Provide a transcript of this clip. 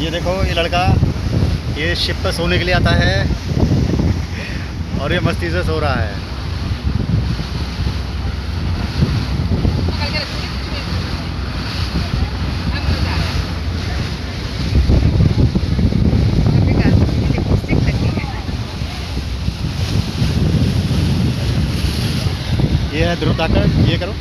ये देखो, ये लड़का ये शिप पे सोने के लिए आता है और ये मस्ती से सो रहा है। ये है ध्रुव ताकत, ये करो।